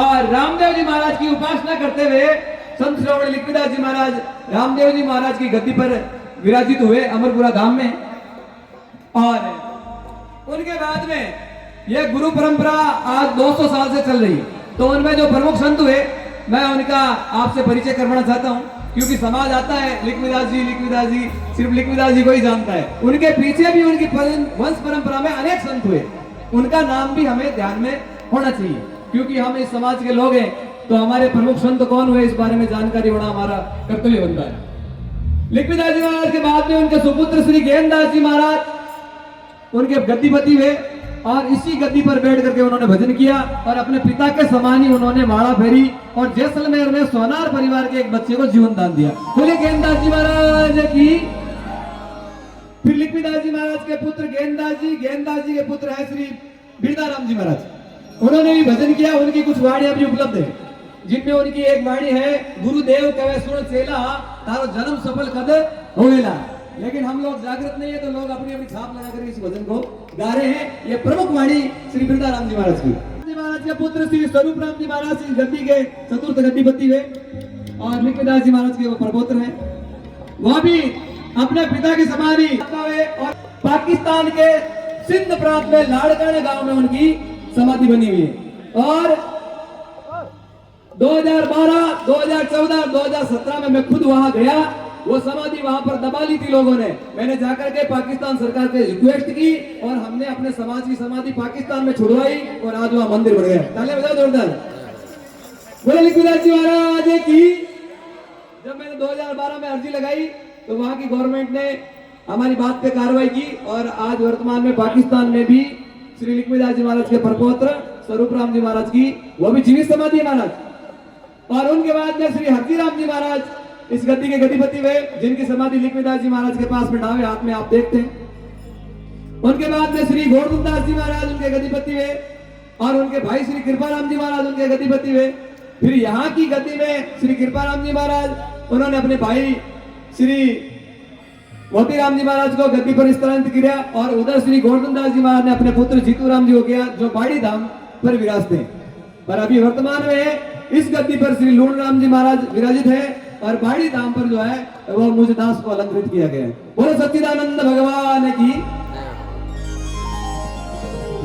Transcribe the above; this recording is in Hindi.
और रामदेव जी महाराज की उपासना करते हुए संत श्रवण लिखविदास जी महाराज रामदेव जी महाराज की गद्दी पर विराजित हुए अमरपुरा धाम में। और उनके बाद में यह गुरु परंपरा आज 200 साल से चल रही है। तो उनमें जो प्रमुख संत हुए मैं उनका आपसे परिचय करवाना चाहता हूं, क्योंकि समाज आता है लिखविदास जी सिर्फ लिखविदास जी को ही जानता है। उनके पीछे भी उनकी वंश परंपरा में अनेक संत हुए, उनका नाम भी हमें ध्यान में होना चाहिए, क्योंकि हम इस समाज के लोग हैं। तो हमारे प्रमुख संत कौन हुए इस बारे में जानकारी होना हमारा कर्तव्य बनता है। लिखविदास जी महाराज के बाद में उनके सुपुत्र श्री ज्ञानदास जी महाराज उनके गद्दीपति हुए और इसी गद्दी पर बैठ करके उन्होंने भजन किया और अपने पिता के समान ही उन्होंने माला फेरी और जैसलमेर में सोनार परिवार के एक बच्चे को जीवन दान दिया। बोले ज्ञानदास जी महाराज की। फिर लिखविदास जी महाराज के पुत्र ज्ञानदास जी के पुत्र है श्री बिरदाराम जी महाराज, उन्होंने भी भजन किया। उनकी कुछ वाणियां भी उपलब्ध है, जिनमें उनकी एक वाणी है, गुरुदेव कहे सुन चेला तारो जन्म सफल कद होवेला। लेकिन हम लोग जागृत नहीं है तो लोग अपनी अपनी छाप लगाकर इस भजन को गा रहे हैं। ये प्रमुख वाणी श्री बिरदाराम जी महाराज की। जी महाराज के पुत्र श्री स्वरूप राम जी महाराज इस गद्दी के चतुर्थ गद्दीपति हुए और लिखविदास जी महाराज के वो प्रपोत्र हैं। वह भी अपने पिता की समाधि और पाकिस्तान के सिंध प्रांत में लाड़काने गांव में उनकी समाधि बनी हुई है। और 2012, 2014, 2017 में मैं खुद वहां गया, वो समाधि वहां पर दबा ली थी लोगों ने। मैंने जाकर के पाकिस्तान सरकार से रिक्वेस्ट की और हमने अपने समाज की समाधि पाकिस्तान में छुड़वाई और आज वहां मंदिर बन गया। तालियां बजाओ जोरदार। बोले लिखविदास जी महाराज की। जब मैंने 2012 में अर्जी लगाई तो वहां की गवर्नमेंट ने हमारी बात पे कार्रवाई की और आज वर्तमान में पाकिस्तान में भी श्री लिखविदास जी महाराज के प्रपोत्र स्वरूप राम जी महाराज की वो भी जीवित समाधि है महाराज। और उनके बाद में श्री हरजीराम जी महाराज इस गद्दी के गद्दीपति हुए, जिनकी समाधि लिखविदास जी महाराज के पास में डावे हाथ में आप देखते हैं। उनके बाद में श्री गोवर्धनदास जी महाराज उनके गद्दीपति हुए और उनके भाई श्री कृपाराम जी महाराज उनके गद्दीपति हुए। फिर यहाँ की गद्दी में श्री कृपाराम जी महाराज उन्होंने अपने भाई श्री मोतीराम जी महाराज को गद्दी पर स्थानांतरित किया और उधर श्री गोवर्धनदास जी महाराज ने अपने पुत्र जीतूराम जी को किया, जो बाड़ी धाम पर विराजते हैं। पर अभी वर्तमान में इस गद्दी पर श्री लूण राम जी महाराज विराजित है और बाड़ी धाम पर जो है वो मुझदास को अलंकृत किया गया है। बोलो सच्चिदानंद भगवान की।